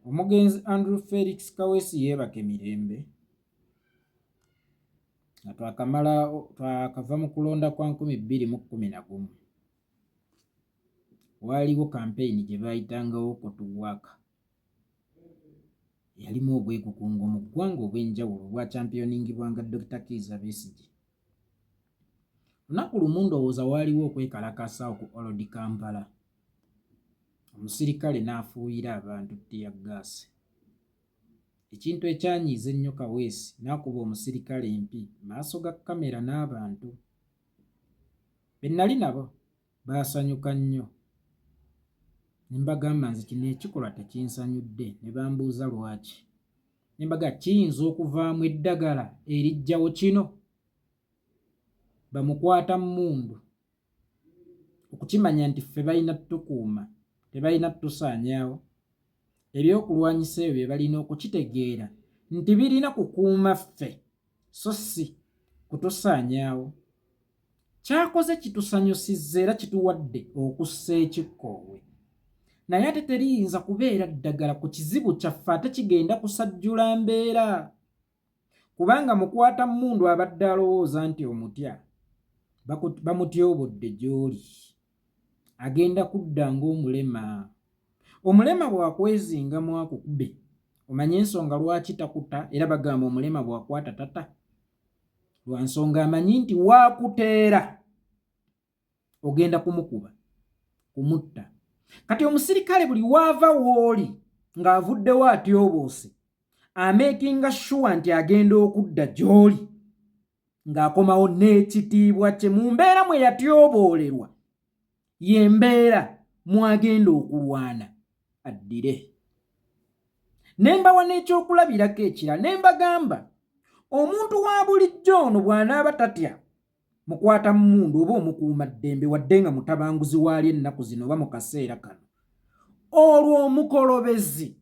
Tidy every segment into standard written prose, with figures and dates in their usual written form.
Omugenzi Andrew Felix Kaweesi yeebake mirembe nga twakava mu kulonda kwa 2011 waaliwo kampeyini gye baayitangawo Kotuwaka yalimu obwegugungo mu ggwanga obw'enjawulo obwa championingibwanga Dr. Kizza Besigye. Lunaku lumu ndowooza waaliwo okwekalakasa ku Old Kampala. Omusirikale n'afuuyira abantu ttiyaggaasi. Ekintu ekyanyiiza ennyo Kaweesi n'akuba omusirikale empi maaso ga kamera n'abantu. Be nnali nabo baasanyuka nnyo. Ne mbagamba nze kino ekikolwa tekinsanyudde ne bambuuza lwaki. Ne mbaga kiyinza okuvaamu eddagala eriggyawo kino. Bamukwata mmundu okukimanya nti ffe balina tukuuma tebalina tusaanyaawo. Ebyokulwanyisa ebyo bye balina okukitegeera nti birina kukuuma ffe so si kutusaanyaawo. Kyakoze kitusanyusizza era kituwadde okussa ekikkoowe. Naye ate teriyinza kubeera ddagala ku kizibu kyaffe ate kigenda kusajjula mbeera. Kubanga mukwata mmundu abadde alowooza nti omutya bamutyobodde gy'oli. Agenda kudda ng'omulema. Omulema bw'akwezinga mu akukube omanye ensonga lwaki takuta era bagamba omulema bw'akwata tata. Lwa nsonga amanyi nti waakuteera ogenda kumukuba kumutta. Kati omusirikale buli waava w'oli ng'avuddewo atyoboose ameekinga sure nti agenda okudda gy'oli ng'akomawo n'ekitiibwa kye mu mbeera mwe yatyoboolerwa y'embeera mwagenda okulwana addire. Ne mbawa n'ekyokulabirako ekirala ne mbagamba omuntu wa bulijjo ono bw'anaaba tatya mukwata mmundu oba omukuuma ddembe wadde nga mutabanguzi waali ennaku zino oba mu kaseera kano, olwo omukolobezi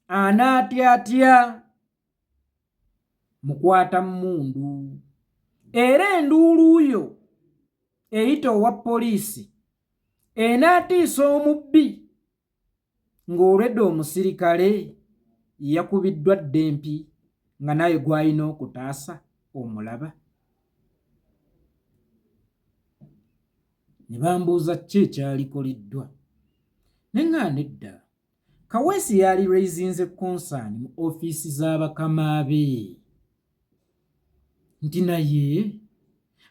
anaatyatya mukwata mmundu. Era enduulu yo eyita owa poliisi enaatiisa omubbi ng'olwedde omusirikale yakubiddwa ddempi nga naye gw'alina okutaasa omulaba. Ne bambuuza ki ekyalikoleddwa. Ne ŋŋaana edda Kaweesi yali raisinze concern mu ofiisi z'abakama be nti naye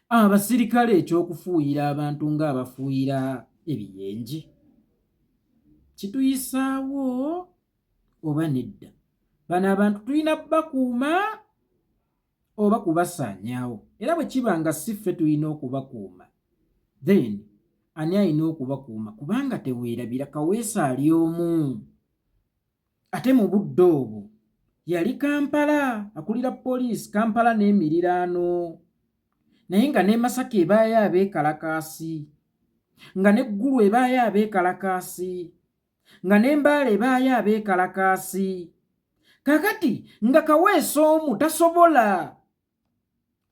abasirikale ekyokufuuyira abantu ng'abafuuyira ebiyenje kituyisaawo oba nedda? Bano abantu tulina bakuuma oba kubasaanyaawo? Era bwe kiba nga si ffe tulina okubakuuma, then ani alina okubakuuma? Kubanga teweerabira Kaweesi ali omu. Ate mu budde obwo yali Kampala akulira poliisi Kampala n'emiriraano, naye nga ne Masaka ebaayo abeekalakaasi, nga n'eggulu ebaayo abeekalakaasi, nga n'Embaale ebaayo abeekalakaasi. Kakati nga Kaweesi omu tasobola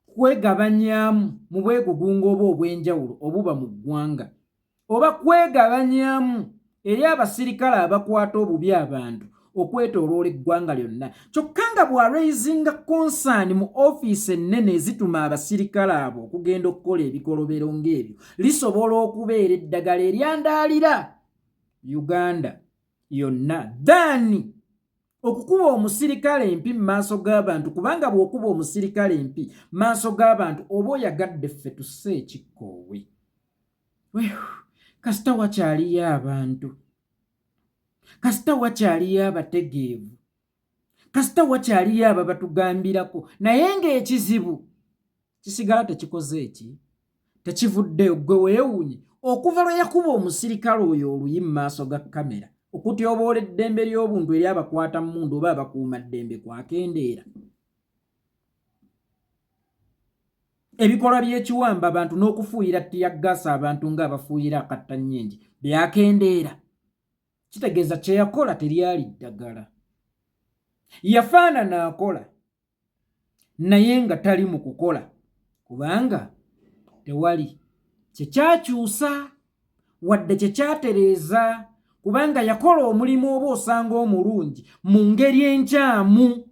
kwegabanyaamu mu bwegugungo oba obw'enjawulo obuba mu ggwanga, oba kwegabanyaamu eri abasirikale abakwata obubi abantu okwetooloola eggwanga lyonna, kyokka nga bw'araisinga concern mu ofiisi ennene ezituma abasirikale abo okugenda okukola ebikolobero ng'ebyo, lisobola okubeera eddagala eryandaalira Uganda yonna ddaani okukuba omusirikale empi mu maaso g'abantu. Kubanga bw'okuba omusirikale empi mu maaso g'abantu oba oyagadde ffe tusse ekikkoowe. Kasita wakyaliyo abantu, kasita wakyaliyo abategeevu, kasita wakyaliyo abo batugambirako, naye ng'ekizibu kisigala tekikoze eki, tekivuddeyo. Ggwe weewuunye okuva lwe yakuba omusirikale oyo oluyi mu maaso ga kamera okutyoboola eddembe ly'obuntu eri abakwata mmundu oba abakuuma ddembe kwakendeera. Ebikolwa by'ekiwamba abantu n'okufuuyira ttiyaggaasi abantu ng'abafuuyira akattannyingi byakendeera. Kitegeeza kye yakola teryali ddagala. Yafaanana akola naye nga tali mu kukola, kubanga tewali kye kyakyusa wadde kye kyatereeza kubanga yakola omulimu oba osanga omulungi mu ngeri enkyamu.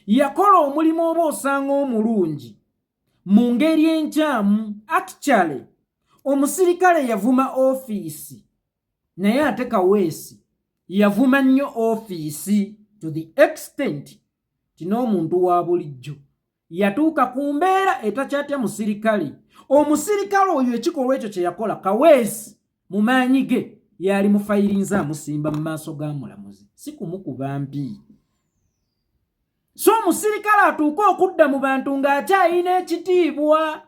Yakola omulimu oba osanga omulungi mu ngeri enkyamu. Actually omusirikale yavuma ofiisi, naye ate Kaweesi yavuma nnyo ofiisi to the extent kino omuntu wa bulijjo yatuuka ku mbeera etakyatya musirikale. Omusirikale oyo ekikolwa ekyo kye yakola Kaweesi mu maanyi ge yali mufayirinze amusimba mu maaso ga mulamuzi, si kumukuba mpi. So omusirikale atuuka okudda mu bantu ng'akyayina ekitiibwa,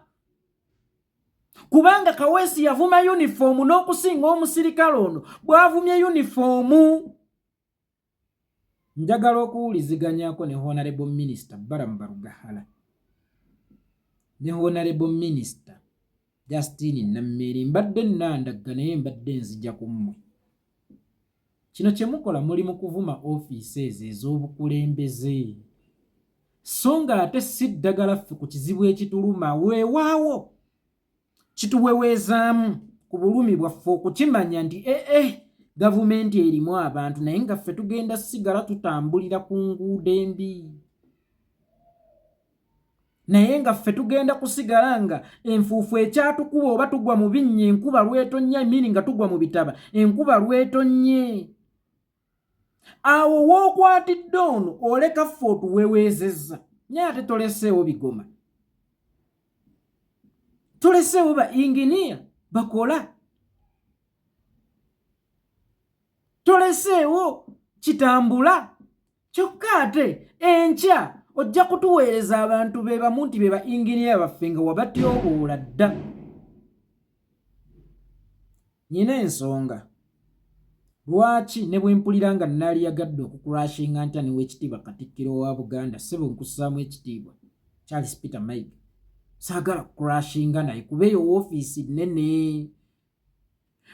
kubanga Kaweesi yavuma yunifoomu n'okusinga omusirikale ono bw'avumye yunifoomu. Njagala okuwuliziganyako ne Honorable Minister Balamu Balugahala ne Honorable Minister Justine Nammeri. Mbadde nnandagga naye mbadde nzija ku mmwe. Kino kye mukola muli mu kuvuma ofiisi ezo ez'obukulembeze, so nga ate si ddagala ffe ku kizibu ekituluma. Weewaawo kituweweezaamu ku bulumi bwaffe okukimanya nti gavumenti erimu abantu, naye nga ffe tugenda sigala tutambulira ku nguudo embi, naye nga ffe tugenda kusigala nga enfuufu ekyatukuba oba tugwa mu binnya enkuba lwetonnya, emini nga tugwa mu bitaba enkuba lwetonnye. Awo wookwatidde ono oleka ffe otuweweezezza, naye ate toleseewo bigoma, toleseewo ba inginiya bakola, toleseewo kitambula. Kyokka ate enkya ojja kutuweereza abantu be bamu nti be ba inginiya baffe nga wabatyoboola dda. Nyina ensonga lwaki ne bwe mpulira nga nnaali yagadde okukurashinga ntya ne Weekitiibwa Katikkiro wa Buganda ssebo nkussaamu ekitiibwa Charles Peter Mayiga, saagala kukurashinga naye kuba eyo woofiisi nnene.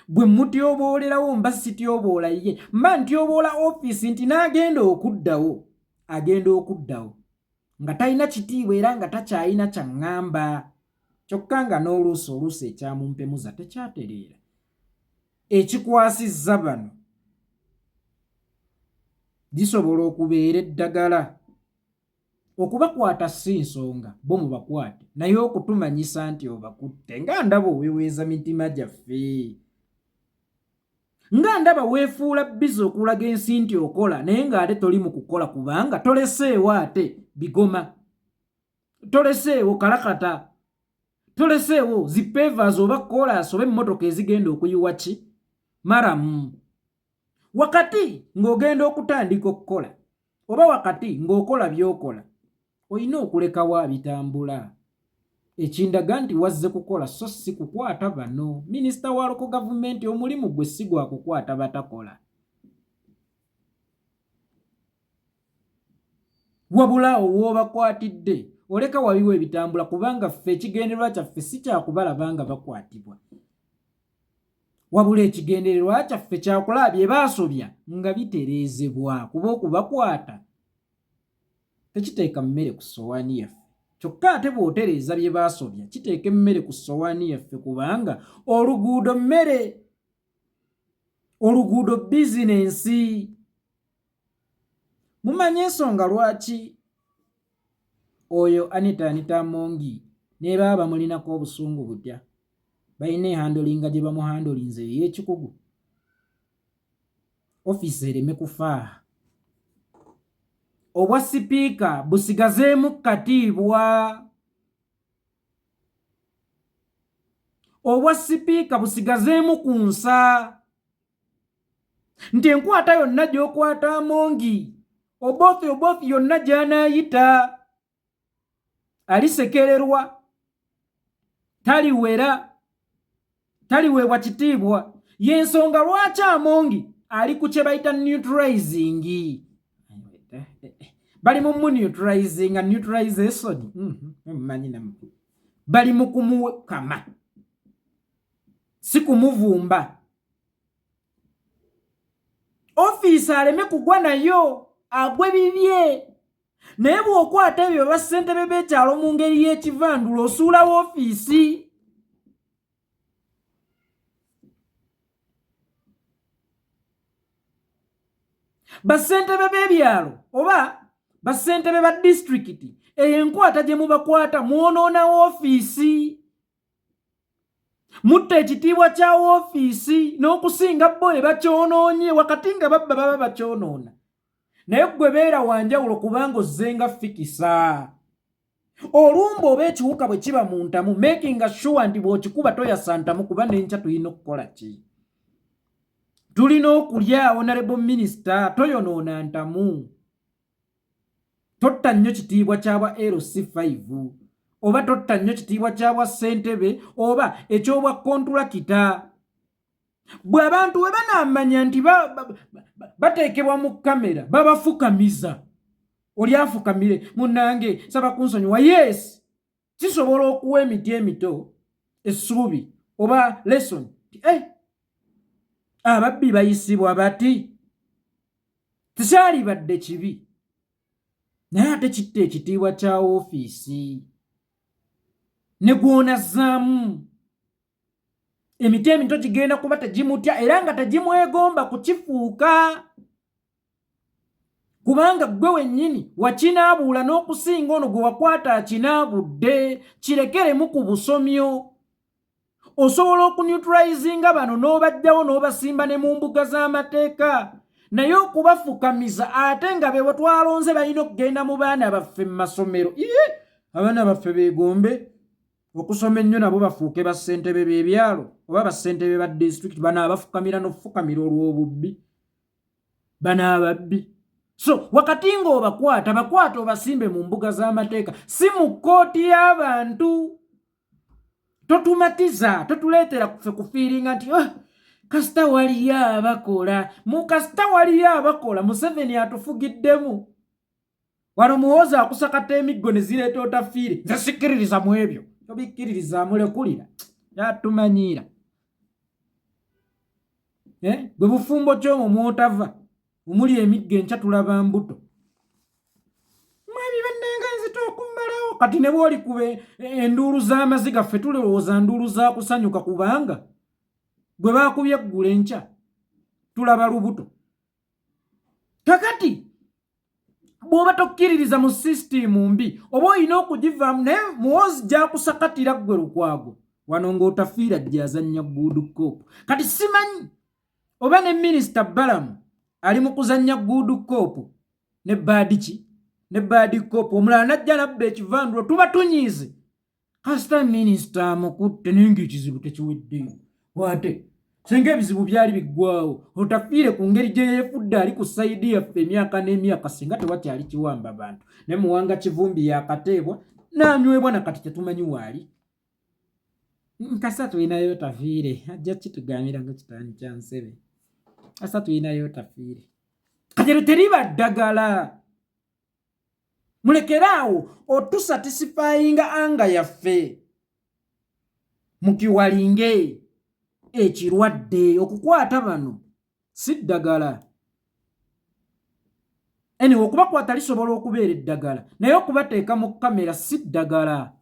Bwe mutyoboolerawo mba sityoboola ye, mba ntyoboola ofiisi nti n'agenda okuddawo, agenda okuddawo nga talina kitiibwa era nga takyayina kyaŋŋamba. Kyokka nga n'oluusi ekyamumpemuza tekyatereera. Ekikwasizza bano gisobola okubeera eddagala. Okubakwata si nsonga, bo mubakwate, naye okutumanyisa nti obakutte nga ndaba oweweeza mitima gyaffe, nga ndaba weefuula bbizi okulaga ensi nti okola naye ng'ate toli mu kukola, kubanga toleseewo ate bigoma, toleseewo kalakata, toleseewo zipevers oba koolaasi oba emmotoka ezigenda okuyiwa ki maramu. Wakati ng'ogenda okutandika okukola oba wakati ng'okola by'okola, olina okulekawo bitambula. Ekindaga nti wazze kukola so si kukwata bano. Minisita wa local government omulimu gwe si gwa kukwata batakola, wabula owoobakwatidde oleka wabiwa ebitambula, kubanga ffe ekigendererwa kyaffe si kyakubalaba nga bakwatibwa, wabula ekigendererwa kyaffe kyakulaba bye baasobya nga bitereezebwa, kuba okubakwata tekiteeka mmere ku ssowaani yaffe. Kyokka ate bw'otereeza bye baasobya kiteeka emmere ku ssowaani yaffe, kubanga oluguudo mmere, oluguudo bizinensi. Mumanye ensonga lwaki oyo Anita Amongi ne baba bamulinako obusungu butya, balina ehandolinga gye bamuhandolinze ey'ekikugu, ofiisi ereme kufa. Obwa sipiika busigazeemu katiibwa, obwa sipiika busigazeemu ku nsa, nti enkwata yonna gy'okwata Amongi obothi yonna gy'anaayita alisekererwa, taliwera, taliweebwa kitiibwa. Y'ensonga lwaki Amongi ali ku kye bayita neutralizing. Bali mu neutralizing and neutralization. Mmanyi namwe bali mu kumukama, si kumuvumba. Ofiisi aleme kugwa nayo, agwe bibye. Naye bw'okwata ebyo bassentebe b'ekyalo mu ngeri y'ekivandulo osuulawo ofiisi. Bassentebe b'ebyalo oba bassentebe ba disitulikiti eyo enkwata gye mubakwata mwonoona woofiisi. Mutta ekitiibwa kya woofiisi n'okusinga bo ne bakyonoonye wakati nga babba baba bakyonoona. Naye ggwe beera wanjawulo kubanga ozzenga fikisa. Olumba oba ekiwuka bwe kiba mu ntamu making sure nti bw'okikuba toyasa ntamu kuba n'enkya tulina okukola ki? Tulina okulya honorable minister toyonoona ntamu. Totta nnyo kitiibwa kyabwa LC5 oba totta nnyo kitiibwa kyabwa ssentebe oba ekyobwa kontulakita. Bwe abantu we banaamanya nti bateekebwa mu kamera babafukamiza. Oli afukamire munnange saba kunsonyiwa. Yes, kisobola okuwa emiti emito essuubi oba lesson. Ababbi bayisibwa bati tekyali badde kibi naye ate kitta ekitiibwa kya woofiisi ne gwonazzaamu. Emiti emito gigenda kuba tegimutya era nga tegimwegomba kukifuuka kubanga ggwe wennyini wakinaabuula n'okusinga ono gwe wakwata akinaabudde. Kirekeremu ku busomyo. Osobola okuneutalizinga bano n'obajjawo n'obasimba ne mu mbuga z'amateeka naye okubafukamiza ate nga be twalonze balina okugenda mu baana baffe mu masomero. Abaana baffe beegombe okusoma ennyo nabo bafuuke bassentebe b'ebyalo oba bassentebe ba disitulikiti. Bano abafukamira n'ofukamira olw'obubbi, bano ababbi. So wakati ng'obakwata bakwata obasimbe mu mbuga z'amateeka si mu kkooti y'abantu. Totumatiza, totuleetera kuffe kufiiringa nti kasita waliyo abakola. Mu kasita waliyo abakola Museveni atufugiddemu. Wano muwooza akusakata emiggo ne zireeta otafiire. Nze sikkiririza mu ebyo. Tobikkiririza mulekulira. Yatumanyiira. Bwe bufumbo ky'omwo mwotava. Omuli emiggo enkya tulaba mbuto. Mwabi bannanga nzita okummalawo. Kati ne bw'oli kube enduulu z'amaziga ffe tulowooza nduulu za kusanyuka kubanga gwe baakubye eggulu enkya tulaba lubuto. Kakati bw'oba tokkiririza mu sisitimu mbi oba olina okugivaamu naye muwoozi gy'akusakatira ggwe Lukwago wano ng'otafiira gy'azannya good cop. Kati simanyi oba ne minisita Balamu ali mu kuzannya good cop ne baadiki ne baadi cop omulala najja nabba ekivandulo tuba tunyiize. Kasita minisita amukutte naye ng'ekizibu tekiweddeyo. Wate singa ebizibu byali biggwawo otafiire ku ngeri gye yeefudde ali ku sayidi yaffe emyaka n'emyaka singa tewakyali kiwamba bantu. Ne Muwanga Kivumbi yakateebwa n'anywebwa na kati tetumanyi waali. Kasita tulinayo tafiire ajja kitugambira nga kitani kya Nsebe. Kasita tulinayo tafiire kajero teriba ddagala. Mulekeraawo otusatisifyinga anga yaffe mukiwalinge ekirwadde okukwata bano si ddagala. Anyway okubakwata lisobola okubeera eddagala naye okubateeka mu kamera si ddagala.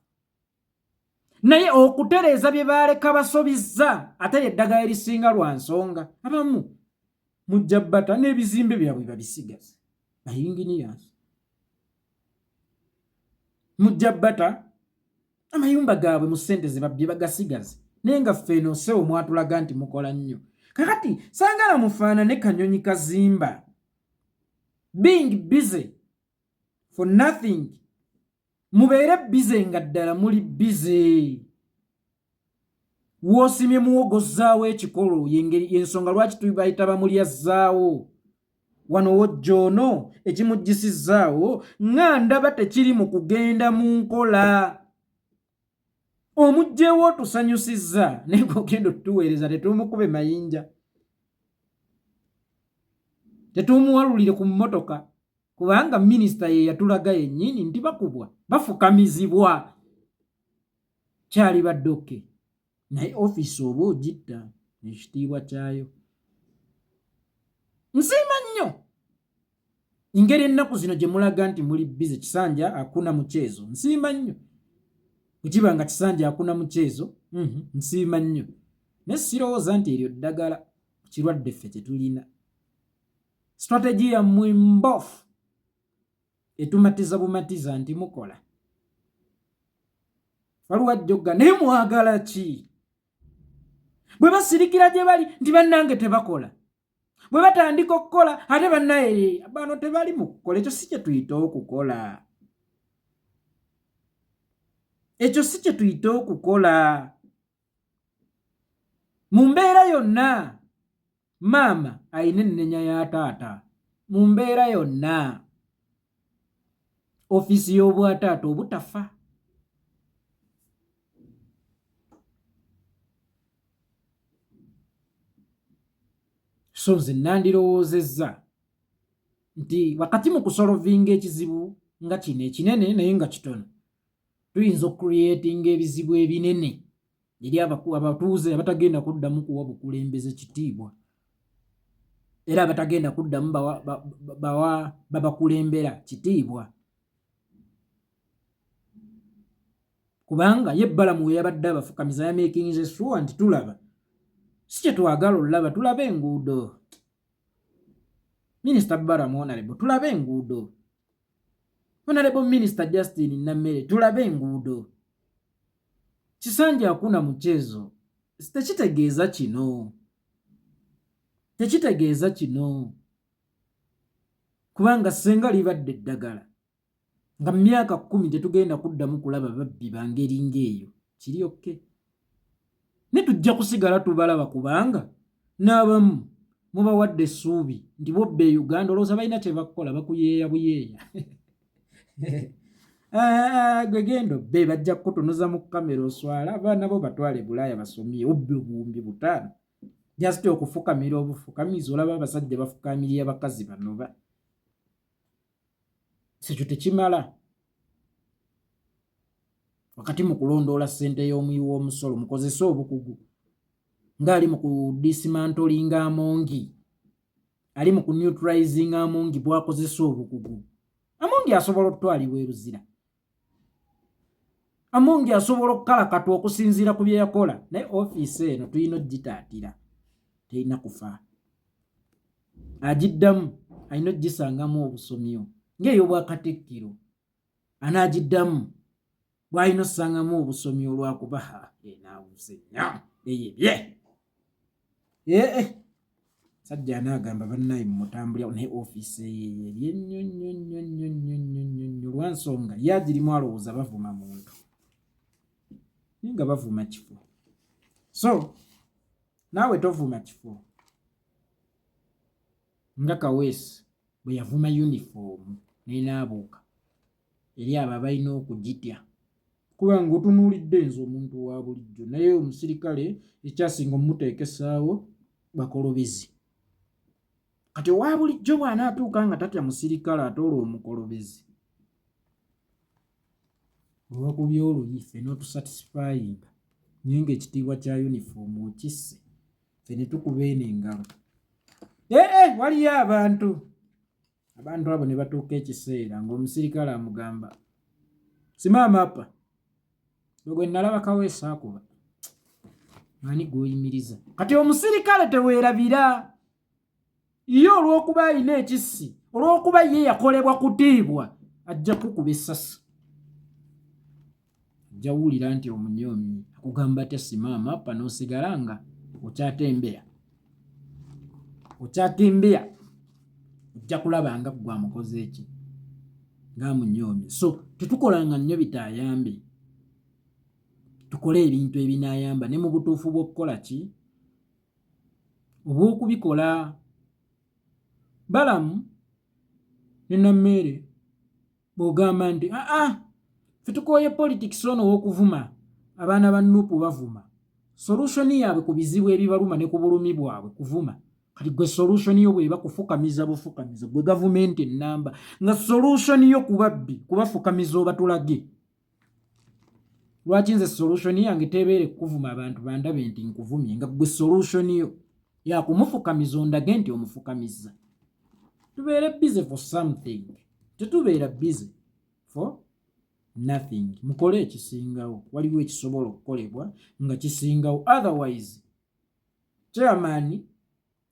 Naye okutereeza bye baaleka basobizza ate eddagala erisinga lwa nsonga. Abamu mujja bbata n'ebizimbe byabwe babisigaze bayinginiyaasi. Mujja bbata amayumba gaabwe mu ssente ze babbye bagasigaze naye nga ffe eno sewo mwatulaga nti mukola nnyo. Kakati sangala mufaanane kanyonyi kazimba being busy for nothing. Mubeere busy nga ddala muli busy. Woosimye muwogozzaawo ekikolo y'ensonga lwaki tubayita bamulyazzaawo. Wano wojjoono ekimugisizzaawo nga ndaba tekiri mu kugenda mu nkola. Omugjeewo tusanyusizza naye ogenda otuweereza tetumukuba mayinja. Tetumuwalulire ku mmotoka kubanga minisita ye yatulaga yennyini nti bakubwa bafukamizibwa. Kyali baddoke naye ofiisi oba ogitta ekitiibwa kyayo. Nsiima nnyo engeri ennaku zino gye mulaga nti muli bize kisanja hakuna mchezo. Nsiima nnyo kukiba nga kisanja hakuna mchezo. Nsiima nnyo naye sirowooza nti eryo ddagala kirwadde ffe kye tulina. strategy ya mwimbofu etumatiza bumatiza nti mukola waliwo jjogga naye mwagala ki bwe basirikira gye bali nti bannange tebakola bwe batandika okukola ate bannaye bano tebali mu kukola ekyo si kye tuyita okukola ekyo si kye tuyita okukola mu mbeera yonna maama ayina ennenya ya taata mu mbeera yonna ofiisi y'obwataata obutafa so nze nandirowoozezza nti wakati mu kusolovinga ekizibu nga kino ekinene naye nga kitono tuyinza okucreatinga ebizibu ebinene eri abatuuze abatagenda kuddamu kuwa bukulembeze kitiibwa era abatagenda kuddamu babakulembera kitiibwa kubanga ye Balamu yabadde abafukamiza yamakinze sure nti tulaba si kye twagala olaba tulaba enguudo Minisita Balamu Honorable tulaba enguudo Honorable Minister Justin Namere tulaba enguudo Kisanja hakuna mchezo tekitegeeza kino kubanga senga libadde eddagala nga myaka 10 tetugenda kuddamu kulaba babbi bangeri ng'eyo kiri okke ne tujja kusigala tubalaba kubanga n'abamu mubawadde essuubi nti bobbe Uganda olowooza balina kye bakola bakuyeeya buyeeya gwe gendo be bajja kutunuza mu kamera oswala abaana bo batwale Bulaaya basomye obbe obuwumbi 5 just okufukamira obufukamizi olaba abasajja bafukamirira abakazi bano sekyo tekimala wakati mu kulondoola ssente y'omuyi w'omusolo mukozesa obukugu ng'ali mu kudismantolinga Amongi ali mu kuneutralizing Amongi bwakozesa obukugu Amongi asobola okutwalibwa eruzira Amongi asobola okukalakatwa okusinziira ku bye yakola naye ofiisi eno tulina ogitaatira terina kufa agiddamu alina ogisangamu obusomyo ng'ey'obwakatikkiro anaagiddamu bw'alina ossangamu obusomyo olwakuba enaawuze nnyo eyebye sajja anaagamba bannaye mumutambulira naye ofiisi eyo eri ennyo lwansonga yagirimu alowooza bavuma muntu naye nga bavuma kifo so naawe tovuma kifo nga Kaweesi bwe yavuma yunifoomu n'enaabuuka eri abo abalina okugitya kubanga otunuulidde nze omuntu wa bulijjo naye omusirikale ekyasinga omuteekesaawo bakolobezi kati owa bulijjo bw'anaatuuka nga tatya musirikale atoola omukolobezi olwakubya oluyi ffe n'otusatisfyinga naye ng'ekitiibwa kya yunifoomu okisse ffe ne tukuba eno engalo waliyo abantu abo ne batuuka ekiseera ng'omusirikale amugamba simama apa gwe nalaba Kaweesi akuba ani gw'oyimiriza kati omusirikale teweerabira ye olw'okuba alina ekissi olw'okuba ye yakolebwa kutiibwa ajja kukuba essasi ajja wulira nti omunyoomi akugamba atya simama apa n'osigala nga okyatembeya ojja kulaba nga gwe amukoze eki ng'amunyoomye so tetukolanga nnyo bitayambe tukole ebintu ebinaayamba ne mu butuufu bw'okukola ki obw'okubikola Balamu ne Namere bw'ogamba nti ffe tukooye politics ono w'okuvuma abaana ba Nuupu bavuma solution yaabwe ku bizibu ebibaluma ne ku bulumi bwabwe kuvuma kati gwe solution yo bweba kufukamiza bufukamiza gwe gavumenti ennamba nga solution yo kubabbi kubafukamiza obatulage lwaki nze solution yange tebeere kuvuma abantu bandabe nti nkuvumye nga gwe solution yo yakumufukamiza ondage nti omufukamiza tubeere busy for something tetubeera busy for nothing mukole ekisingawo waliwo ekisobola okukolebwa nga kisingawo otherwise chairman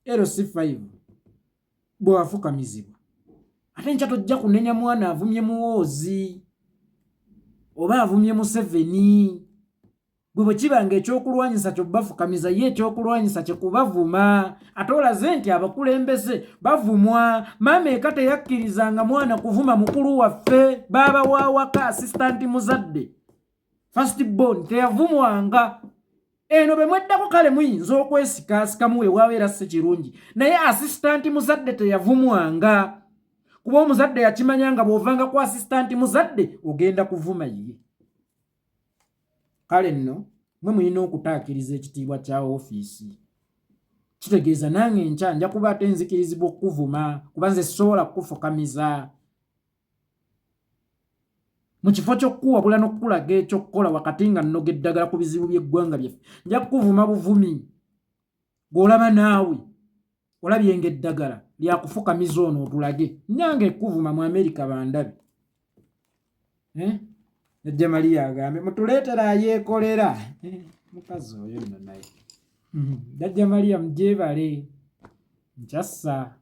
LC5 bwafukamizibwa ate nkya tojja kunenya mwana avumye muwoozi oba avumye Museveni gwe bwe kibanga ekyokulwanyisa kyo bafukamiza ye ekyokulwanyisa kye kubavuma ate olaze nti abakulembeze bavumwa maama eka teyakkirizanga mwana kuvuma mukulu waffe baaba waawaka asistanti muzadde first born teyavumwanga eno be mweddako kale muyinza okwesikasikamu weewaawo era si kirungi naye asistanti muzadde teyavumwanga kuba omuzadde yakimanyanga bw'ovanga ku asistanti muzadde ogenda kuvuma ye kale nno mwe mulina okutaakiriza ekitiibwa kya ofiisi kitegeeza nange enkya nja kuba ate nzikirizibwa okukuvuma kuba nze sobola kukufukamiza mu kifo ky'okukuwabula n'okukulaga ekyokukola wakati nga nnoga eddagala ku bizibu by'eggwanga byaffe nja kukuvuma buvumi gw'olaba naawe olabye ng'eddagala lyakufukamiza ono otulage nyange ekkuvuma mu Amerika bandabe Jjajja Maria agambe mutuleetera ayeekolera mukazi oyo nno naye Jjajja Maria mujeebale nkyassa